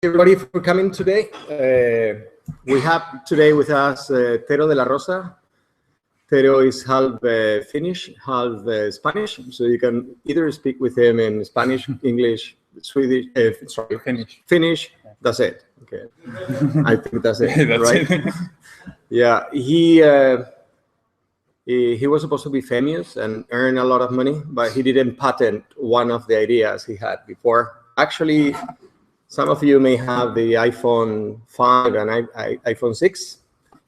everybody for coming today. We have today with us Tero de la Rosa. Tero is half Finnish, half Spanish, so you can either speak with him in Spanish, English, Swedish, Finnish. That's it. Okay, I think that's it. That's right? it. Yeah, he was supposed to be famous and earn a lot of money, but he didn't patent one of the ideas he had before. Actually, some of you may have the iPhone 5 and iPhone 6.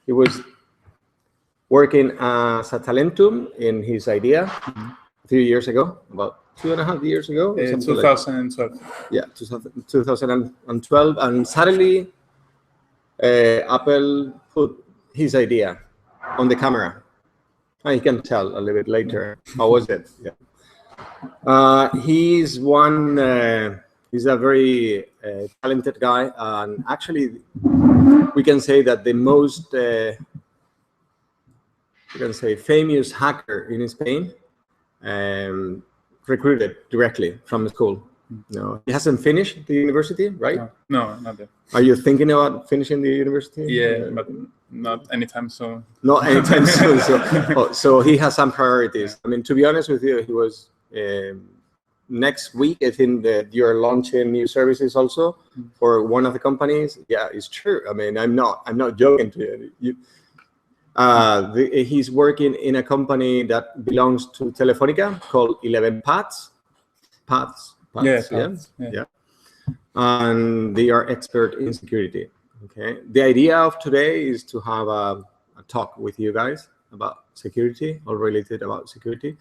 He was working as a talentum in his idea a few years ago, about 2.5 years ago. 2012. Yeah, 2012. And suddenly, Apple put his idea on the camera. I can tell a little bit later. How was it? Yeah. He's a very talented guy, and actually, we can say that the most famous hacker in Spain recruited directly from the school. No, he hasn't finished the university, right? No, not yet. Are you thinking about finishing the university? Yeah, but not anytime soon. Not anytime soon. So he has some priorities. I mean, to be honest with you, he was next week. I think that you're launching new services also for one of the companies. Yeah, it's true. I mean, I'm not joking to you. He's working in a company that belongs to Telefonica called 11 Paths. Yeah. And they are expert in security. Okay. The idea of today is to have a talk with you guys about security or related about security.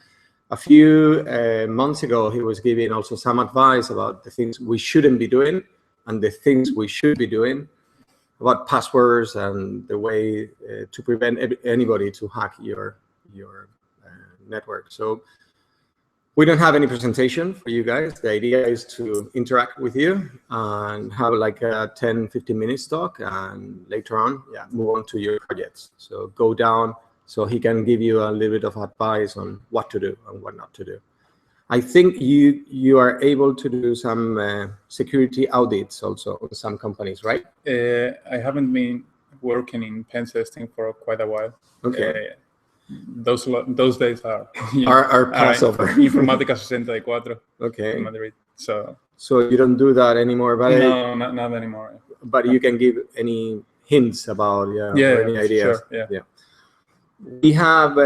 A few months ago, he was giving also some advice about the things we shouldn't be doing and the things we should be doing, about passwords and the way to prevent anybody to hack your network. So we don't have any presentation for you guys. The idea is to interact with you and have like a 10-15 minutes talk, and later on, move on to your projects. So go down so he can give you a little bit of advice on what to do and what not to do. I think you are able to do some security audits also on some companies, right? I haven't been working in pen testing for quite a while. Okay. Those days are passed over. Informática 64. Okay. In Madrid. So you don't do that anymore, but no, not anymore. But you can give any hints about or any ideas. Sure, yeah. We have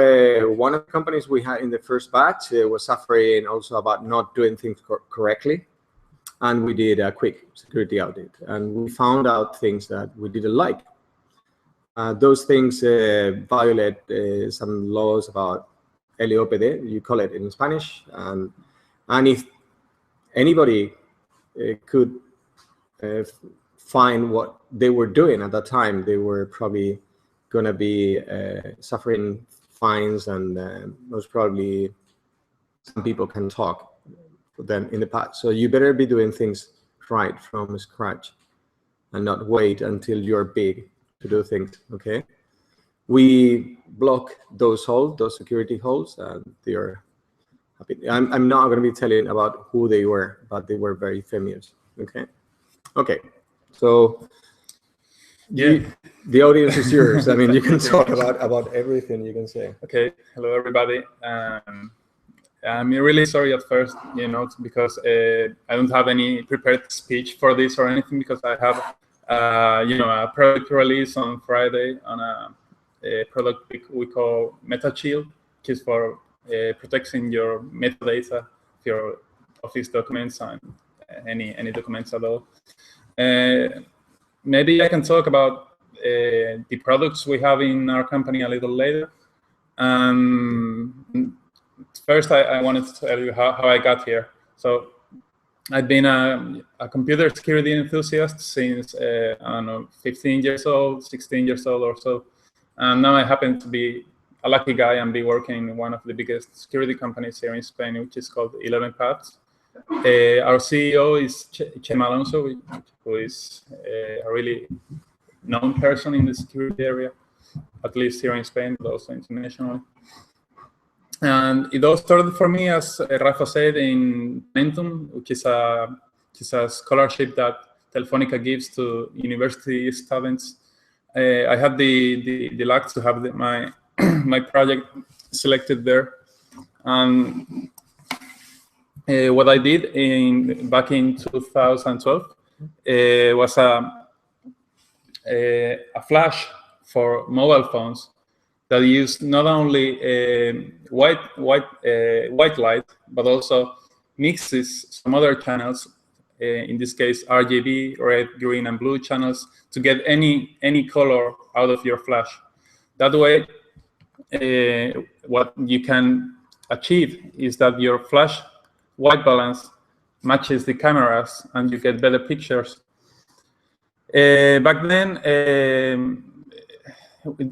one of the companies we had in the first batch was suffering also about not doing things correctly, and we did a quick security audit, and we found out things that we didn't like. Those things violate some laws about LEOPD, you call it in Spanish, and if anybody could find what they were doing at that time, they were probably going to be suffering fines, and most probably some people can talk for them in the past. So you better be doing things right from scratch and not wait until you're big to do things. Okay, we block those holes, those security holes, and they are happy. I'm not going to be telling about who they were, but they were very famous. Okay, so the audience is yours. I mean, you can talk about everything you can say. Okay, hello everybody. I'm really sorry at first, because I don't have any prepared speech for this or anything, because I have a product release on Friday on a product we call MetaShield, which is for protecting your metadata of your Office documents and any documents at all. Maybe I can talk about the products we have in our company a little later. First, I wanted to tell you how I got here. So I've been a computer security enthusiast since, 15 years old, 16 years old or so. And now I happen to be a lucky guy and be working in one of the biggest security companies here in Spain, which is called 11 Paths. Our CEO is Chema Alonso, who is a really known person in the security area, at least here in Spain, but also internationally. And it all started for me, as Rafa said, in Momentum, which is a scholarship that Telefonica gives to university students. I had the luck to have my my project selected there, and what I did back in 2012 was a flash for mobile phones that used not only white light, but also mixes some other channels. In this case, RGB, red, green, and blue channels to get any color out of your flash. That way, what you can achieve is that your flash white balance matches the cameras, and you get better pictures. Back then,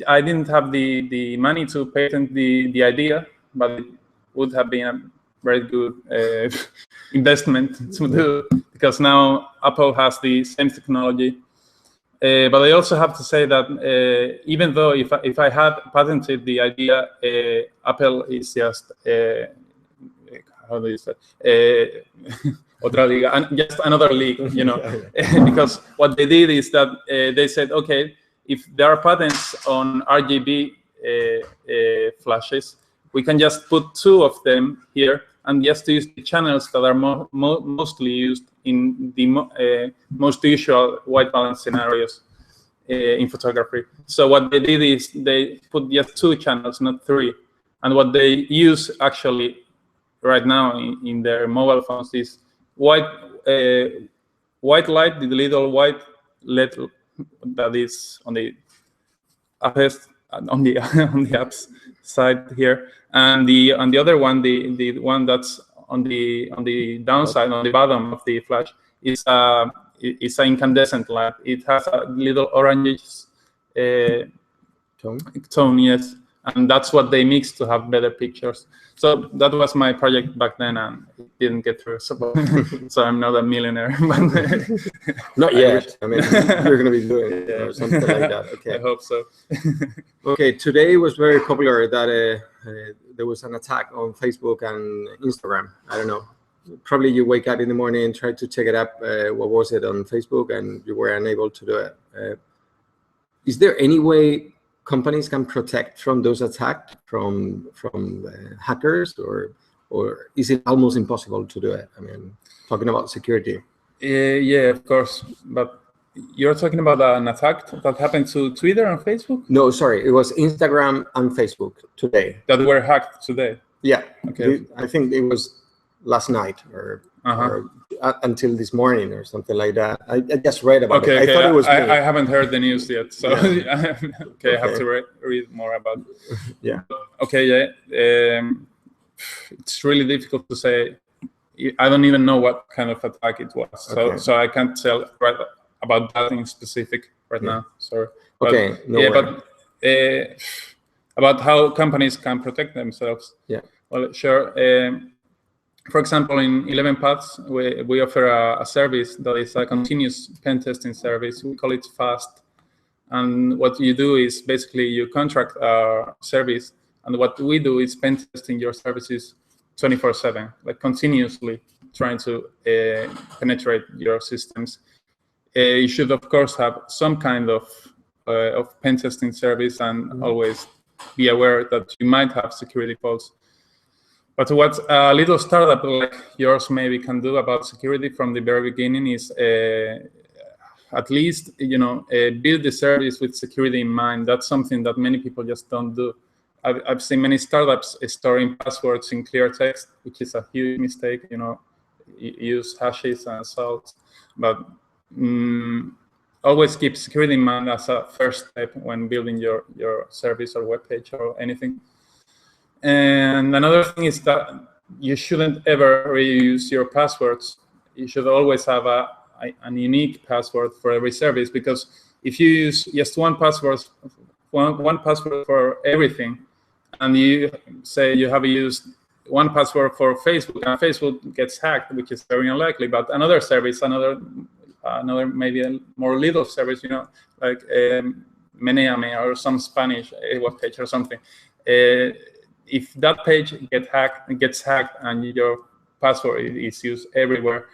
I didn't have the money to patent the idea, but it would have been a very good investment to do, because now Apple has the same technology. But I also have to say that even though if I had patented the idea, Apple is just how do you say? Otra liga, just another league, you know. Because what they did is that they said, okay, if there are patents on RGB flashes, we can just put 2 of them here and just use the channels that are mostly used in the most usual white balance scenarios in photography. So what they did is they put just 2 channels, not 3. And what they use actually right now in their mobile phones is white light, the little white LED that is on the on the apps side here, and the other one, the one that's on the downside, on the bottom of the flash, is an incandescent light. It has a little orange tone, yes, and that's what they mix to have better pictures. So that was my project back then, and it didn't get through. So, so I'm not a millionaire. Not yet. I mean, you're going to be doing it or something like that. Okay. I hope so. Okay. Today was very popular that there was an attack on Facebook and Instagram. I don't know. Probably you wake up in the morning and try to check it up. What was it on Facebook, and you were unable to do it. Is there any way companies can protect from those attacks from hackers, or is it almost impossible to do it? I mean, talking about security. Yeah, of course. But you're talking about an attack that happened to Twitter and Facebook? No, sorry, it was Instagram and Facebook today. That were hacked today? Yeah. Okay. I think it was last night or until this morning or something like that. I just read about it. I thought it was me. I haven't heard the news yet, so Yeah. okay, I have to read more about it. Yeah. Okay, yeah. It's really difficult to say. I don't even know what kind of attack it was, so I can't tell right about that in specific right now. Sorry. But, okay. But about how companies can protect themselves. Yeah. Well, sure. For example, in 11 Paths, we offer a service that is a continuous pen testing service. We call it FAST. And what you do is basically you contract our service, and what we do is pen testing your services 24/7, like continuously trying to penetrate your systems. You should, of course, have some kind of pen testing service, and always be aware that you might have security faults. But what a little startup like yours maybe can do about security from the very beginning is at least, build the service with security in mind. That's something that many people just don't do. I've seen many startups storing passwords in clear text, which is a huge mistake. Use hashes and salts, but always keep security in mind as a first step when building your service or web page or anything. And another thing is that you shouldn't ever reuse your passwords. You should always have an unique password for every service, because if you use just one password for everything, and you say you have used one password for Facebook, and Facebook gets hacked, which is very unlikely, but another service, another maybe a more little service, like Meneame or some Spanish web page or something. If that page gets hacked and your password is used everywhere,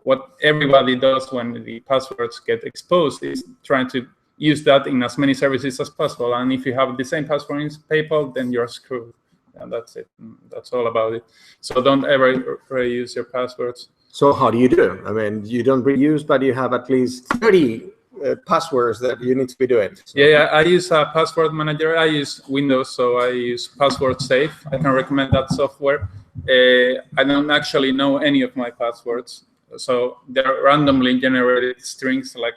what everybody does when the passwords get exposed is trying to use that in as many services as possible. And if you have the same password in PayPal, then you're screwed. And that's it. That's all about it. So don't ever reuse your passwords. So how do you do? I mean, you don't reuse, but you have at least 30 passwords that you need to be doing. So. Yeah, I use a password manager. I use Windows, so I use Password Safe. I can recommend that software. I don't actually know any of my passwords. So they're randomly generated strings, like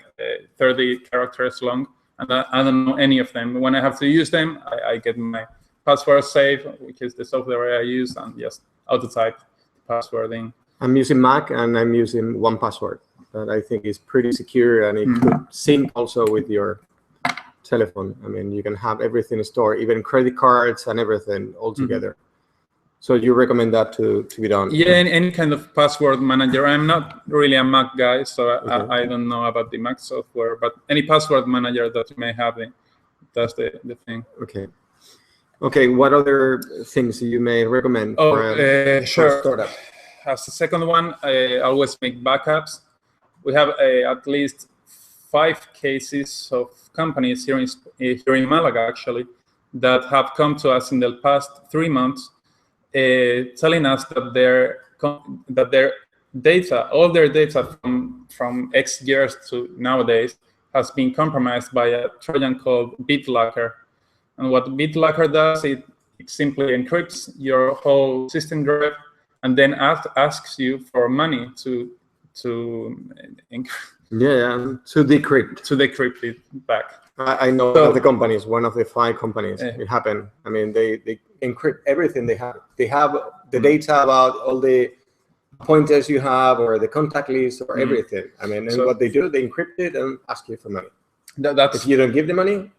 30 characters long, and I don't know any of them. When I have to use them, I get my Password Safe, which is the software I use, and just auto-type the password in. I'm using Mac, and I'm using 1Password. That I think is pretty secure, and it could sync also with your telephone. I mean, you can have everything stored, even credit cards and everything all together. So you recommend that to be done? Yeah, any kind of password manager. I'm not really a Mac guy, so I don't know about the Mac software, but any password manager that you may have, that's the thing. Okay. Okay, what other things you may recommend for a startup? As the second one, I always make backups. We have at least 5 cases of companies here in Malaga, actually, that have come to us in the past 3 months, telling us that their data, all their data from X years to nowadays, has been compromised by a Trojan called BitLocker. And what BitLocker does, it simply encrypts your whole system drive, and then asks you for money to decrypt it back. I know one of the companies, one of the 5 companies. It happened. I mean, they encrypt everything they have. They have the data about all the pointers you have, or the contact list, or everything. I mean, and what they do, they encrypt it and ask you for money. If you don't give the money,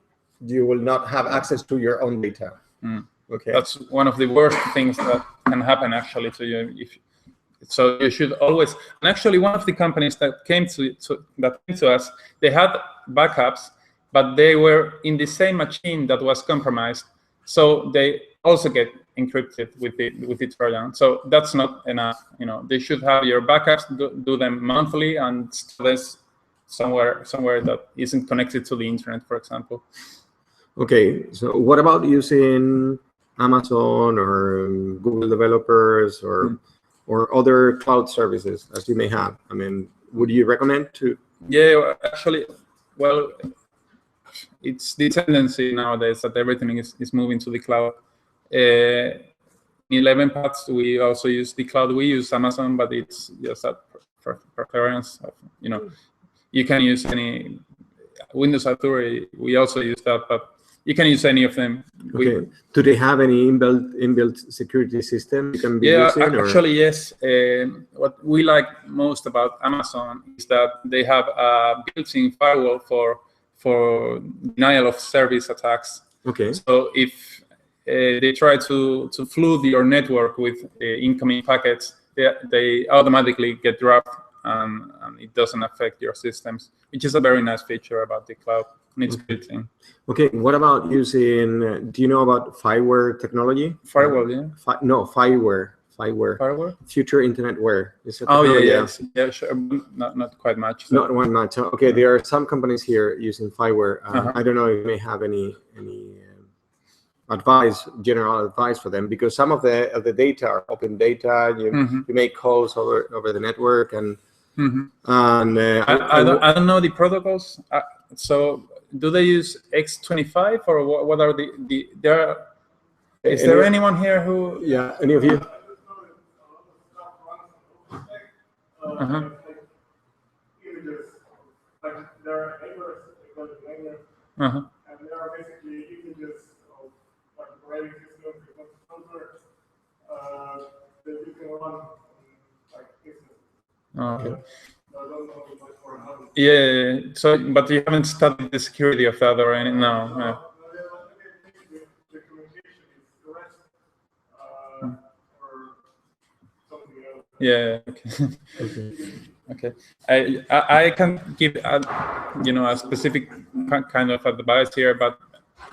you will not have access to your own data. Okay. That's one of the worst things that can happen actually to you. So you should always. And actually, one of the companies that came to us, they had backups, but they were in the same machine that was compromised. So they also get encrypted with the Trojan. So that's not enough. You know, they should have your backups, do them monthly, and store this somewhere that isn't connected to the internet, for example. Okay. So what about using Amazon or Google developers or other cloud services as you may have? I mean, would you recommend to? Yeah, actually, well, it's the tendency nowadays that everything is moving to the cloud. In 11 Paths, we also use the cloud. We use Amazon, but it's just a preference. You know, you can use any Windows Azure. We also use that, but you can use any of them. Okay. Do they have any inbuilt security system you can be using? Actually, yes. What we like most about Amazon is that they have a built-in firewall for denial of service attacks. Okay. So if they try to flood your network with incoming packets, they automatically get dropped, and it doesn't affect your systems, which is a very nice feature about the cloud. And it's built in. Okay, what about using, do you know about fireware technology? Firewall, yeah. No, fireware. Fireware? Future Internet Ware. Yeah, sure. Not quite much. So. Not one much. Okay, there are some companies here using fireware. I don't know if you may have any general advice for them, because some of the data are open data. You make calls over the network, and I don't know the protocols. So do they use X25, or what are there? Is there anyone here who? Yeah, any of you? Images, like there are images, and there are basically images of like operating systems, software that you can run like Okay. I don't know much more about it. Yeah. So, but you haven't studied the security of that or anything? No. The communication is the rest or something else. Yeah. Okay. Okay. I can give a specific kind of advice here, but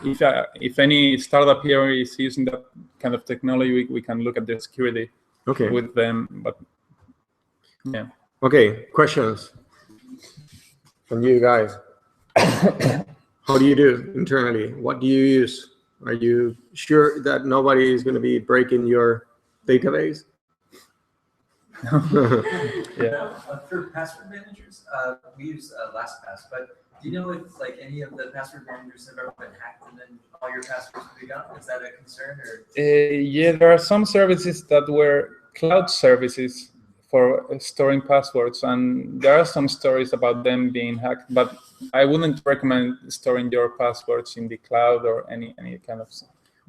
if any startup here is using that kind of technology, we can look at the security with them. But yeah. Okay, questions from you guys. How do you do internally? What do you use? Are you sure that nobody is going to be breaking your database? Yeah. For password managers, we use LastPass, but do you know if like any of the password managers have ever been hacked and then all your passwords will be gone? Is that a concern or? Yeah, there are some services that were cloud services for storing passwords, and there are some stories about them being hacked, but I wouldn't recommend storing your passwords in the cloud or any kind of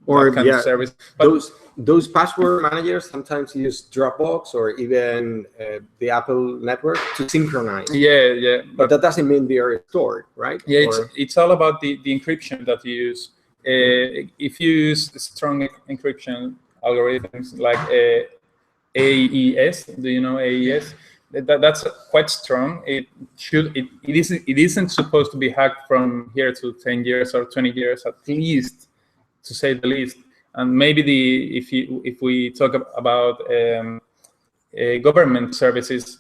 Or kind of service. But those password managers sometimes use Dropbox or even the Apple network to synchronize. Yeah. But that doesn't mean they are stored, right? Yeah, it's all about the encryption that you use. If you use strong encryption algorithms like AES, do you know AES? That's quite strong. It isn't supposed to be hacked from here to 10 years or 20 years at least, to say the least. And maybe if we talk about government services,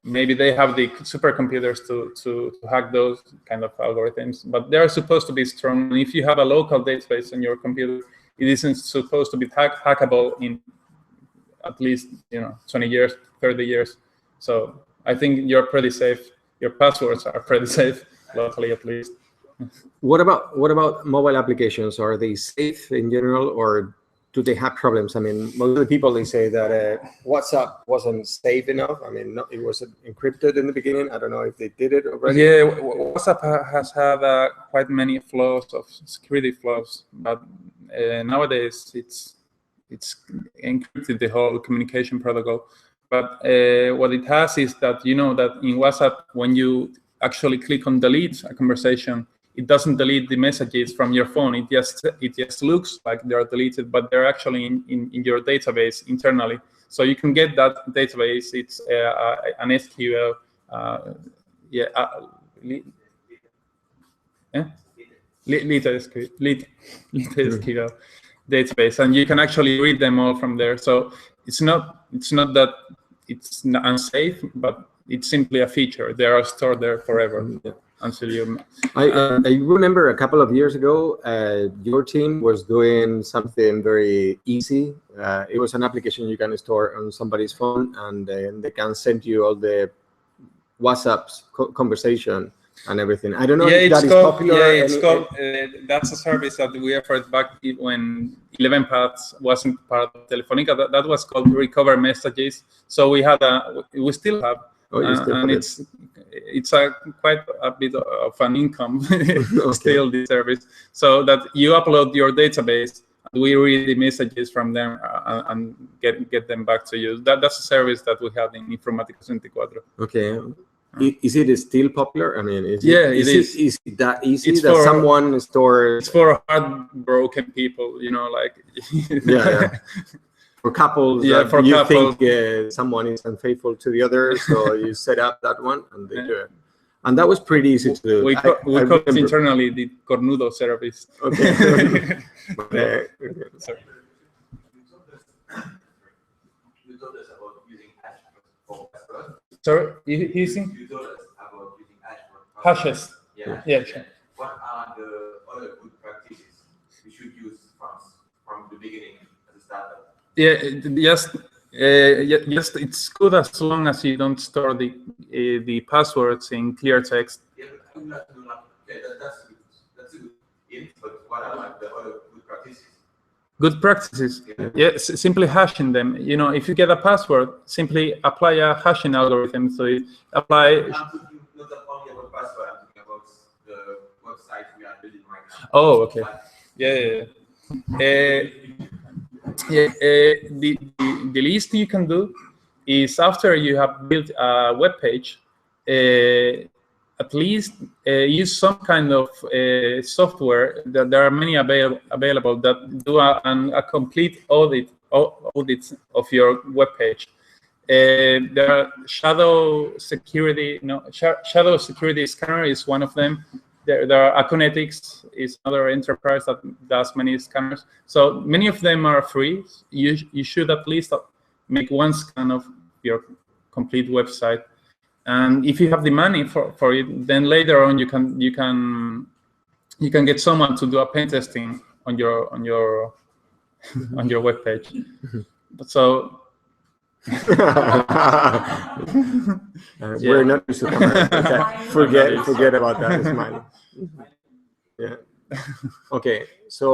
maybe they have the supercomputers to hack those kind of algorithms, but they are supposed to be strong. And if you have a local database on your computer, it isn't supposed to be hackable in at least 20 years, 30 years. So I think you're pretty safe. Your passwords are pretty safe, locally at least. What about mobile applications? Are they safe in general, or do they have problems? I mean, most of the people, they say that WhatsApp wasn't safe enough. I mean, it was encrypted in the beginning. I don't know if they did it already. Yeah, WhatsApp has had quite many flaws of security flaws, but nowadays it's encrypted the whole communication protocol. But what it has is that that in WhatsApp, when you actually click on delete a conversation, it doesn't delete the messages from your phone. It just looks like they're deleted, but they're actually in your database internally. So you can get that database. It's an SQL, SQL database, and you can actually read them all from there. So it's not that it's unsafe, but it's simply a feature. They are stored there forever. Yeah. Until you. I remember a couple of years ago, your team was doing something very easy. It was an application you can store on somebody's phone, and they can send you all the WhatsApp's conversation and everything. I don't know if that is popular. Yeah, it's called. That's a service that we offered back when 11 Paths wasn't part of Telefonica. That was called Recover Messages. So we still have. And it's quite a bit of an income still, this service, so that you upload your database, we read the messages from them and get them back to you. That's a service that we have in Informatica 24. Okay. Is it still popular? I mean, is it that easy that someone stores? It's for heartbroken people, like. Yeah. For couples, for you couples. think someone is unfaithful to the other, so you set up that one and they do it. And that was pretty easy to do. We call it internally the Cornudo service. Okay. Sorry. You told us about using hash for password. Sorry, using? You told us about using hash for hashes. Yeah, sure. What are the other good practices we should use from the beginning as a startup? Yeah, just it's good as long as you don't store the passwords in clear text. Yeah, but I would like to know. That's a good hint. But what are the other good practices? Good practices. Yeah, simply hashing them. If you get a password, simply apply a hashing algorithm. So you apply. I'm talking not only about password. I'm talking about the website we are building right now. Oh, okay. Yeah. The least you can do is, after you have built a web page, at least use some kind of software. That there are many available that do a complete audit of your web page. There are shadow security. Shadow security scanner is one of them. There are Aconetics is another enterprise that does many scanners. So many of them are free. You should at least make one scan of your complete website. And if you have the money for it, then later on you can get someone to do a pen testing on your on your web page. So we're not used to cameras. Okay. Forget about that. It's mine. Yeah. Okay. So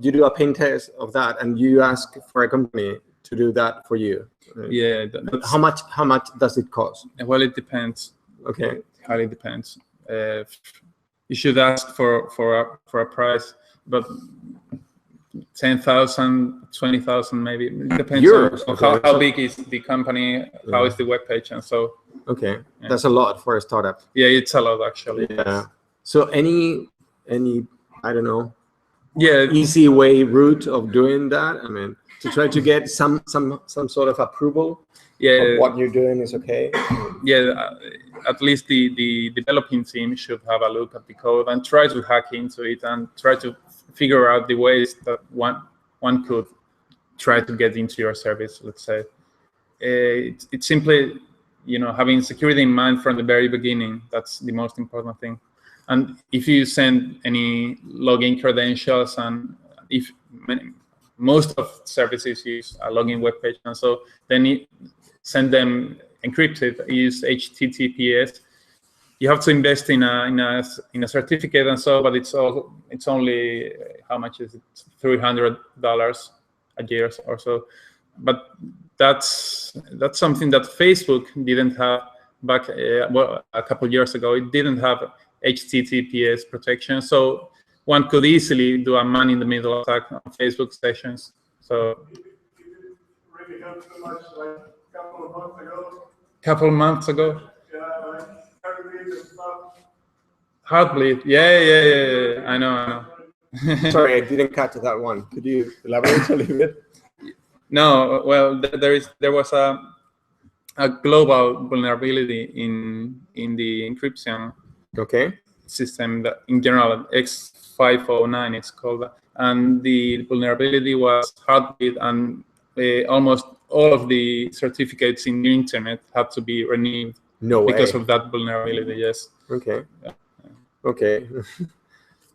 you do a pen test of that, and you ask for a company to do that for you. Yeah. How much does it cost? Well, it depends. Okay. It highly depends. You should ask for a price, but 10,000, 20,000 maybe. It depends Euros. on Okay. how big is the company, how is the web page, and so. Okay, that's a lot for a startup. Yeah, it's a lot actually. Yeah. So any I don't know. Yeah. Easy route of doing that. I mean, to try to get some sort of approval. Yeah. Of what you're doing is okay. Yeah. At least the developing team should have a look at the code and try to hack into it and try to figure out the ways that one could try to get into your service. Let's say it's simply, having security in mind from the very beginning. That's the most important thing. And if you send any login credentials, and if most of services use a login web page, and so then send them encrypted, use HTTPS. You have to invest in a certificate and so, but it's only, how much is it? $300 a year or so. But that's something that Facebook didn't have back a couple years ago. It didn't have HTTPS protection, so one could easily do a man-in-the-middle attack on Facebook sessions. So It really helped so much, like a couple of months ago. Yeah, like Heartbleed and stuff. Heartbleed, yeah. I know. Sorry, I didn't catch that one. Could you elaborate a little bit? No, well, there was a global vulnerability in the encryption system that, in general, X509 it's called, and the vulnerability was Heartbleed, and almost all of the certificates in the internet had to be renewed because of that vulnerability. Yes. Okay. Okay.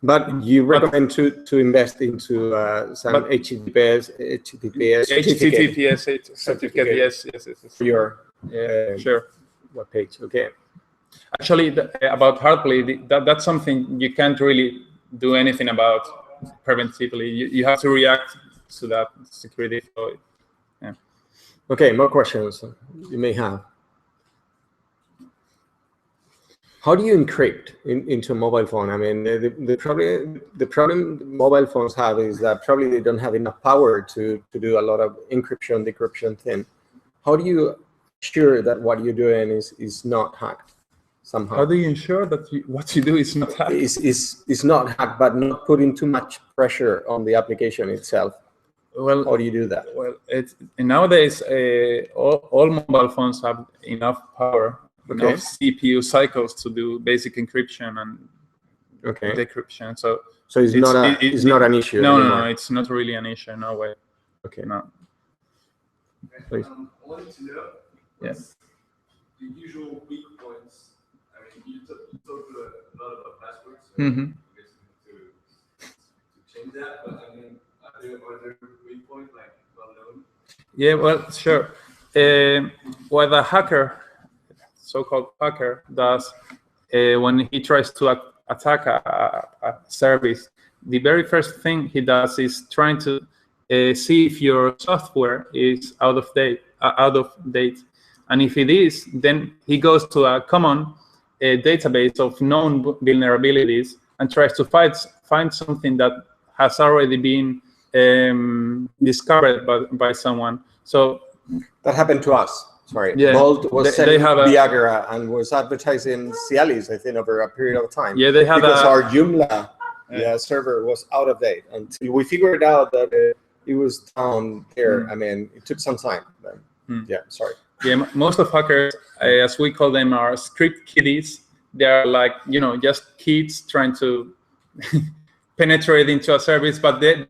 But you recommend to invest into some HTTPS certificate. Yes. For your sure. web page. Okay. Actually, about Heartbleed, that's something you can't really do anything about preventively. You have to react to that security. So, yeah. Okay, more questions you may have. How do you encrypt into a mobile phone? I mean, the problem mobile phones have is that probably they don't have enough power to do a lot of encryption, decryption thing. How do you ensure that what you're doing is not hacked somehow? How do you ensure that what you do is not hacked? Is not hacked, but not putting too much pressure on the application itself. Well, how do you do that? Well, nowadays all mobile phones have enough power. Enough CPU cycles to do basic encryption and decryption. So it's not an issue. No, it's not really an issue. No way. Okay. No. Please. I wanted to know what's the usual weak points. I mean, you talked a lot about passwords. So Mm-hmm. to change that, but I mean, are there weak points like well known? Yeah. Well, sure. What a hacker, so-called hacker, does when he tries to attack a service, the very first thing he does is trying to see if your software is out of date, and if it is, then he goes to a common database of known vulnerabilities and tries to find something that has already been discovered by someone. So that happened to us. Sorry, yeah, Bolt was selling Viagra and was advertising Cialis, I think, over a period of time. Yeah, they had because our Joomla server was out of date until we figured out that it was down there. I mean, it took some time. But, yeah, sorry. Yeah, most of hackers, as we call them, are script kiddies. They are like, just kids trying to penetrate into a service, but they're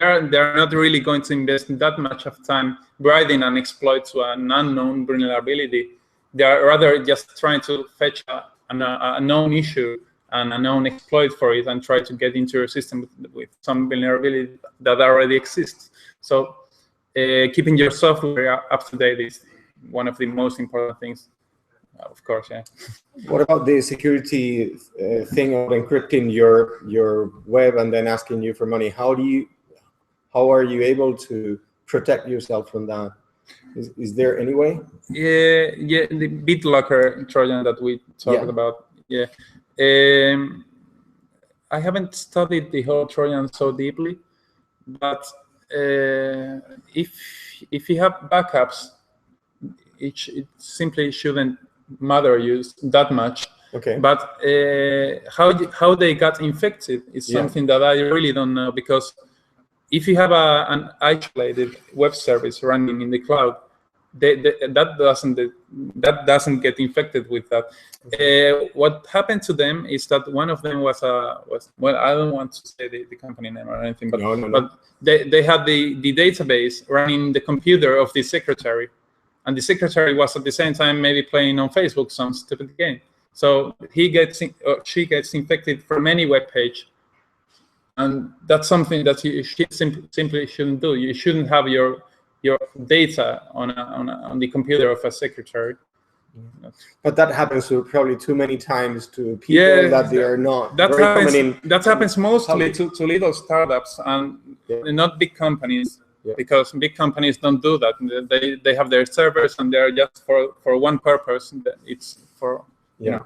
not really going to invest that much of time writing an exploit to an unknown vulnerability. They are rather just trying to fetch a known issue and a known exploit for it and try to get into your system with some vulnerability that already exists. So keeping your software up to date is one of the most important things, of course. Yeah. What about the security thing of encrypting your web and then asking you for money? How are you able to protect yourself from that? Is there any way? Yeah, the BitLocker Trojan that we talked about. Yeah, I haven't studied the whole Trojan so deeply, but if you have backups, it simply shouldn't matter you that much. Okay. But how they got infected is something that I really don't know, because if you have an isolated web service running in the cloud, that doesn't get infected with that. What happened to them is that one of them was well, I don't want to say the company name or anything, but but they had the database running the computer of the secretary, and the secretary was at the same time maybe playing on Facebook some stupid game. So she gets infected from any web page. And that's something that you simply shouldn't do. You shouldn't have your data on the computer of a secretary. But that happens probably too many times to people that they are not very common in. That happens mostly to little startups and not big companies, because big companies don't do that. They have their servers and they're just for one purpose. It's for Yes.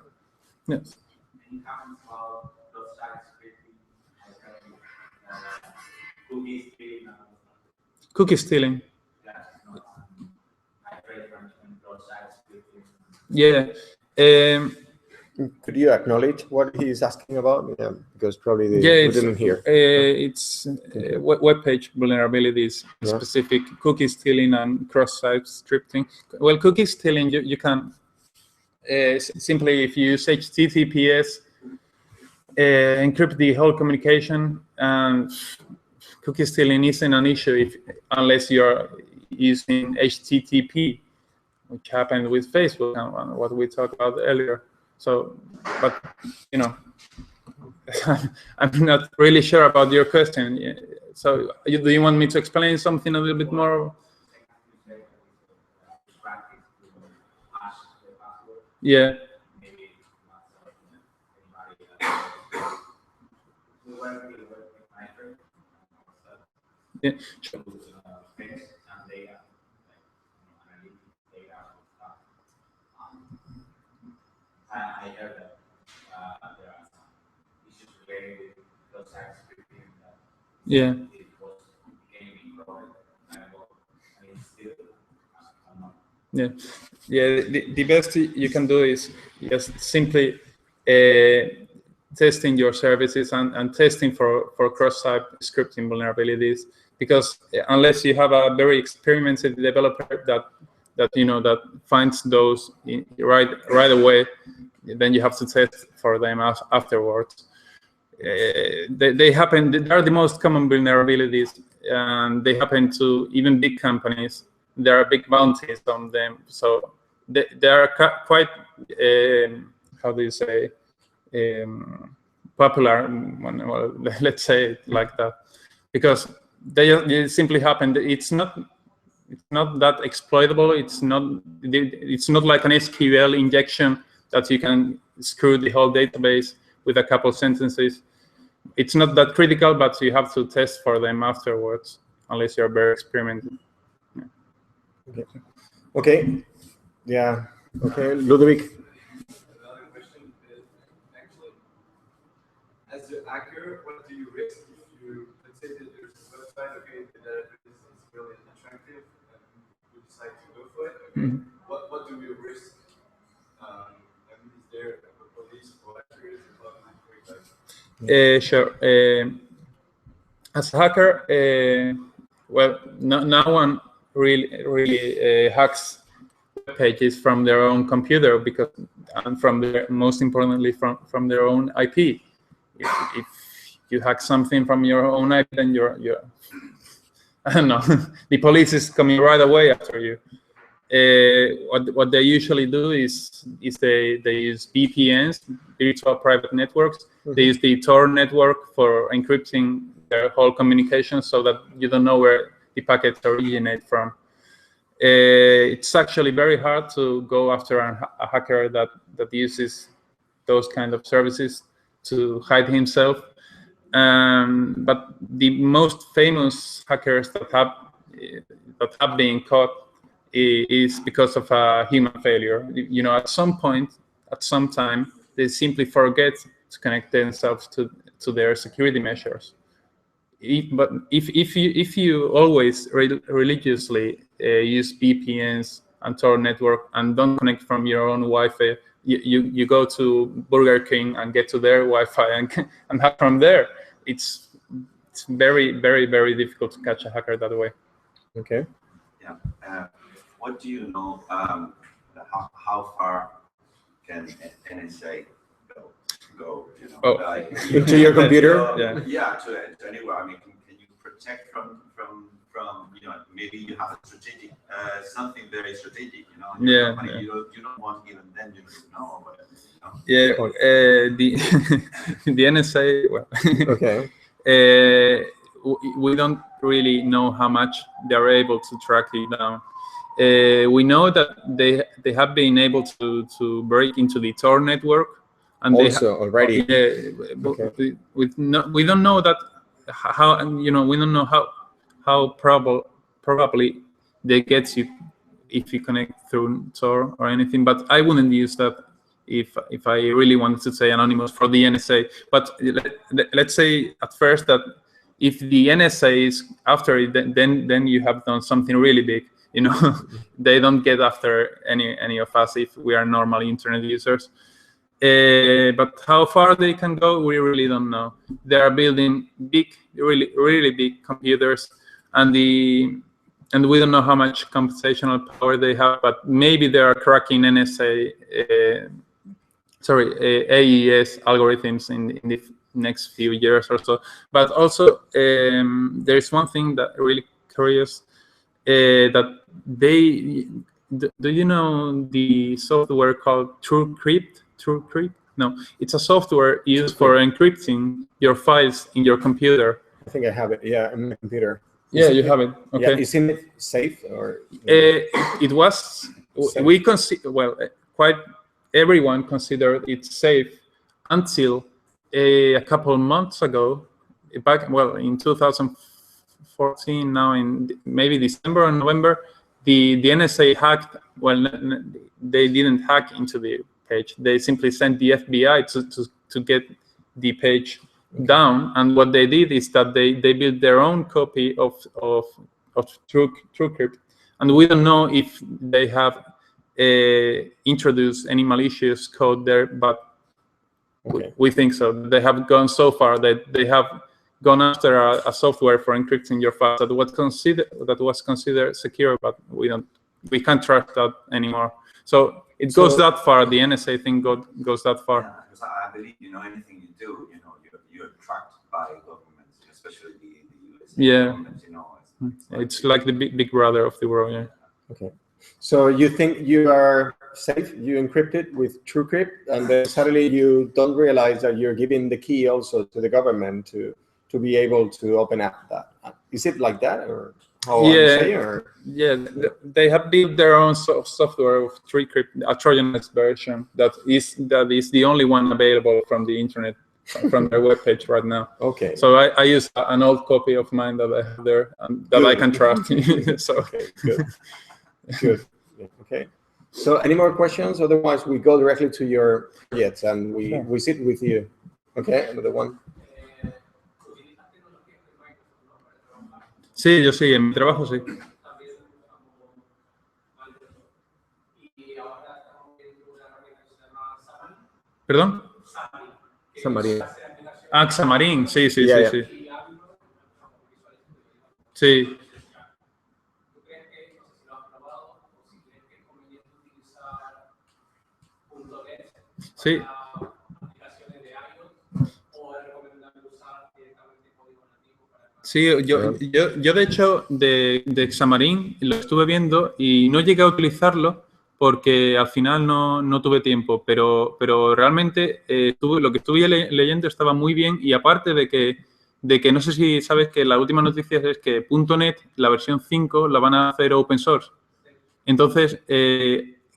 Cookie stealing. Yeah. Could you acknowledge what he's asking about? Yeah, because probably we didn't hear. It's web page vulnerabilities, specific cookie stealing and cross-site scripting. Well, cookie stealing, you can simply, if you use HTTPS, encrypt the whole communication, and cookie stealing isn't an issue unless you're using HTTP, which happened with Facebook and what we talked about earlier. So, but I'm not really sure about your question. So, do you want me to explain something a little bit more? Yeah. Yeah. Sure. I heard that there are some issues related with those acts scripting that it was getting ignored and it's still the best you can do is just simply testing your services and testing for cross-site scripting vulnerabilities, because unless you have a very experienced developer that finds those right away, then you have to test for them afterwards. They are the most common vulnerabilities, and they happen to even big companies. There are big bounties on them, so they are quite how do you say, popular, well, let's say it like that, because they simply happen. It's not that exploitable. It's not like an SQL injection that you can screw the whole database with a couple sentences. It's not that critical, but you have to test for them afterwards, unless you're very experienced. Yeah. Okay. Yeah. Okay, Ludovic. Another question is, actually, as the hacker, what do you risk if you, let's say that there's a website, okay, that is really attractive, and you decide to go for it, okay, what do you risk? Is there a police collectors or Sure. As a hacker, well, no one really hacks web pages from their own computer, and most importantly from their own IP. If you hack something from your own IP, then you're I don't know. The police is coming right away after you. what they usually do is they use VPNs, virtual private networks. They use the Tor network for encrypting their whole communication so that you don't know where the packets originate from. It's actually very hard to go after a hacker that uses those kind of services to hide himself. But the most famous hackers that have been caught is because of a human failure. You know, at some point, at some time, they simply forget to connect themselves to their security measures. But if you always religiously use VPNs and Tor network and don't connect from your own Wi-Fi, you go to Burger King and get to their Wi-Fi and hack from there. It's very, very, very difficult to catch a hacker that way. Okay. Yeah. What do you know? How far can NSA go? You know, like, into your computer? Yeah, to anywhere. I mean, can you protect from you know, maybe you have a strategic something very strategic, you know, in your company, you don't want even then you don't know whatever, you know? The NSA. Well, okay. We don't really know how much they're able to track it down. We know that they have been able to break into the Tor network, and also already. Okay. We don't know that how, you know, we don't know how probably they get you if you connect through Tor or anything. But I wouldn't use that if I really wanted to say anonymous for the NSA. But let's say at first that if the NSA is after it, then you have done something really big. You know, they don't get after any of us if we are normal internet users. But how far they can go, we really don't know. They are building big, really big computers, and we don't know how much computational power they have. But maybe they are cracking NSA, AES algorithms in the next few years or so. But also, there is one thing that really curious, that they do you know the software called TrueCrypt? TrueCrypt? No, it's a software used for encrypting your files in your computer. I think I have it. Yeah, in my computer. Yeah, you have it. Okay. Yeah, isn't it safe or? It was. Safe. We consider, well, quite everyone considered it safe until a couple of months ago. Back in 2014, now in maybe December or November, the NSA hacked. Well, they didn't hack into the page. They simply sent the FBI to get the page down. And what they did is that they built their own copy of TrueCrypt, and we don't know if they have introduced any malicious code there, but we think so. They have gone so far that they have gone after a software for encrypting your files that was considered secure, but we can't trust that anymore. So it goes that far. The NSA thing goes that far. Yeah, because I believe, you know, anything you do, you know, you're tracked by governments, especially the US government, you know. It's like the big brother of the world. Yeah. Okay. So you think you are safe? You encrypt it with TrueCrypt, and then suddenly you don't realize that you're giving the key also to the government to be able to open up that. Is it like that, or how I say? Or? Yeah, they have built their own software of TrueCrypt, a Trojanized version that is the only one available from the internet, from their webpage right now. Okay. So I use an old copy of mine that I have there and that I can trust. So okay, good. Good. Okay. So any more questions? Otherwise, we go directly to your projects and we sit with you. Okay, another one. Sí, yo sí, en mi trabajo sí. ¿Perdón? Xamarin. Ah, Xamarin, sí. Sí. Sí. Sí, yo de hecho de Xamarin lo estuve viendo y no llegué a utilizarlo porque al final no tuve tiempo, pero realmente lo que estuve leyendo estaba muy bien y aparte de que no sé si sabes que la última noticia es que .NET, la versión 5, la van a hacer open source. Entonces,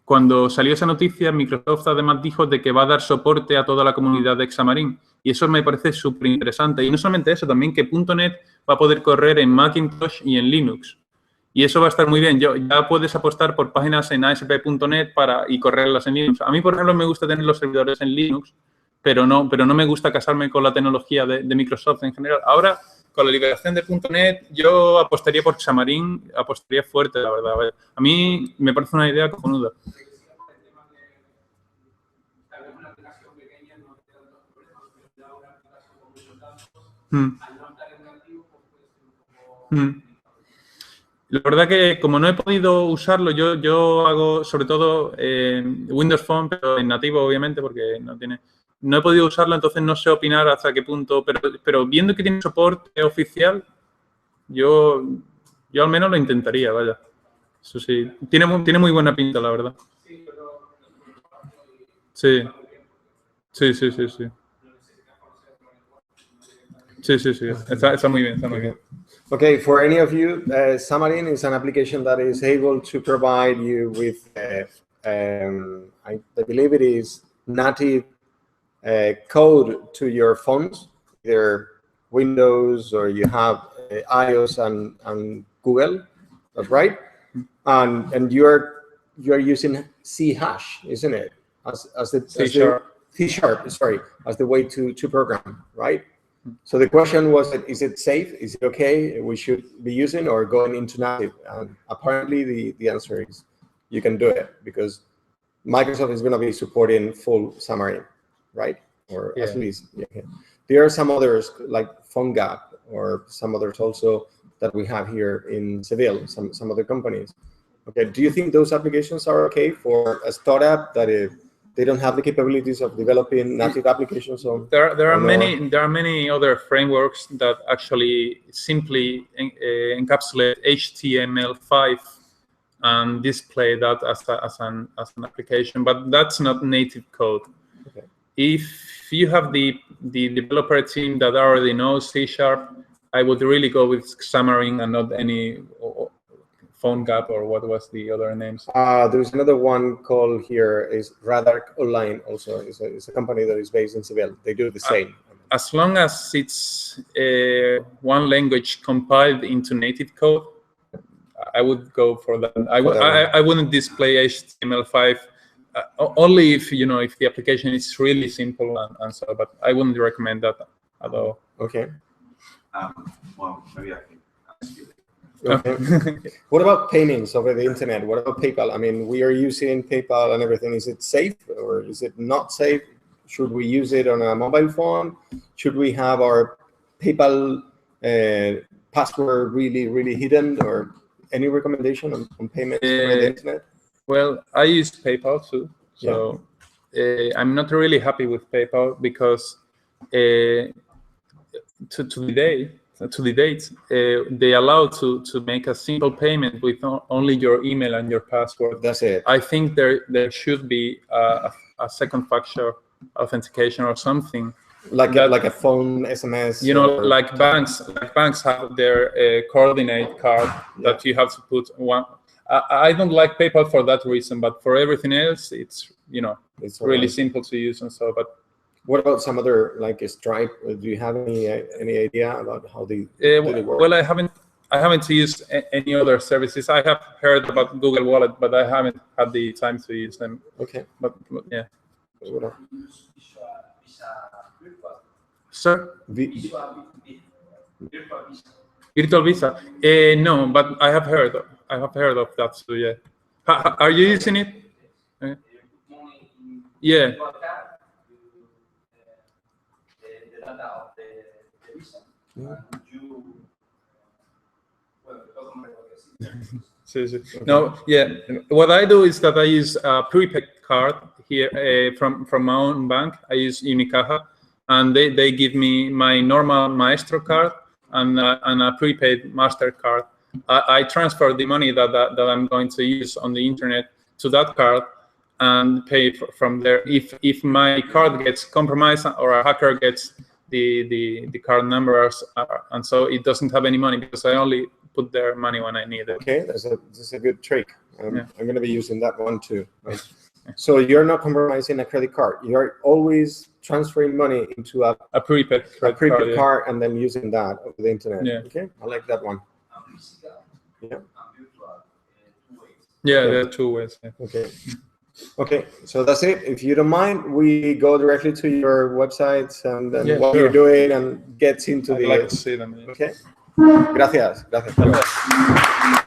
cuando salió esa noticia, Microsoft además dijo de que va a dar soporte a toda la comunidad de Xamarin. Y eso me parece súper interesante. Y no solamente eso, también que .NET va a poder correr en Macintosh y en Linux. Y eso va a estar muy bien. Ya puedes apostar por páginas en ASP.NET y correrlas en Linux. A mí, por ejemplo, me gusta tener los servidores en Linux, pero no me gusta casarme con la tecnología de Microsoft en general. Ahora, con la liberación de .NET, yo apostaría por Xamarin, apostaría fuerte, la verdad. A mí me parece una idea cojonuda. La verdad que como no he podido usarlo, yo hago sobre todo Windows Phone, pero en nativo obviamente porque no he podido usarlo, entonces no sé opinar hasta qué punto, pero viendo que tiene soporte oficial, yo al menos lo intentaría, vaya. Eso sí, tiene muy buena pinta, la verdad. Sí. Sí. Sí. Está muy bien, está muy bien. Okay, for any of you, Xamarin is an application that is able to provide you with, I believe it is native code to your phones, either Windows or you have iOS and Google, that's right? And you're using C#, isn't it? As the C#, sorry, as the way to program, right? So the question was, is it safe? Is it okay? We should be using or going into native? And apparently the answer is you can do it because Microsoft is going to be supporting full Xamarin, right? Or at least, there are some others like PhoneGap or some others also that we have here in Seville, some other companies. Okay, do you think those applications are okay for a startup that they don't have the capabilities of developing native applications? There are many other frameworks that actually simply encapsulate HTML5 and display that as an application, but that's not native code. Okay. If you have the developer team that already knows C#, I would really go with Xamarin and not any PhoneGap or what was the other names. There's another one called here is Radar Online. Also, it's a company that is based in Seville. They do the same. As long as it's one language compiled into native code, I would go for that. I wouldn't display HTML5 only if if the application is really simple and so. But I wouldn't recommend that at all. Okay. Well, maybe I can ask you. Okay. What about payments over the internet? What about PayPal? I mean, we are using PayPal and everything. Is it safe or is it not safe? Should we use it on a mobile phone? Should we have our PayPal password really hidden? Or any recommendation on payments over the internet? Well, I use PayPal too. So I'm not really happy with PayPal because to the date, they allow to make a simple payment with only your email and your password. That's it. I think there should be a second factor authentication or something. Like a phone SMS. Like banks have their coordinate card that you have to put one. I don't like PayPal for that reason, but for everything else, it's it's really simple to use and so. But what about some other like Stripe? Do you have any idea about how they work? Well, I haven't used any other services. I have heard about Google Wallet, but I haven't had the time to use them. Okay. But yeah. Sir? Virtual Visa? No, but I have heard of that. So yeah. Are you using it? Yeah. No, yeah. What I do is that I use a prepaid card here from my own bank. I use Unicaja, and they give me my normal Maestro card, and a prepaid MasterCard, I transfer the money that I'm going to use on the internet to that card and pay from there. If my card gets compromised or a hacker gets the card numbers, and so it doesn't have any money because I only put their money when I need it. Okay, that's a good trick. Yeah. I'm going to be using that one too. Right? So you're not compromising a credit card. You're always transferring money into a prepaid card and then using that over the internet. Yeah. Okay, I like that one. Yeah. Yeah, there are 2 ways. Yeah. Okay. Okay, so that's it. If you don't mind, we go directly to your websites and then what you're doing and gets into I'd like to see them. Yeah. Okay. Gracias. Gracias.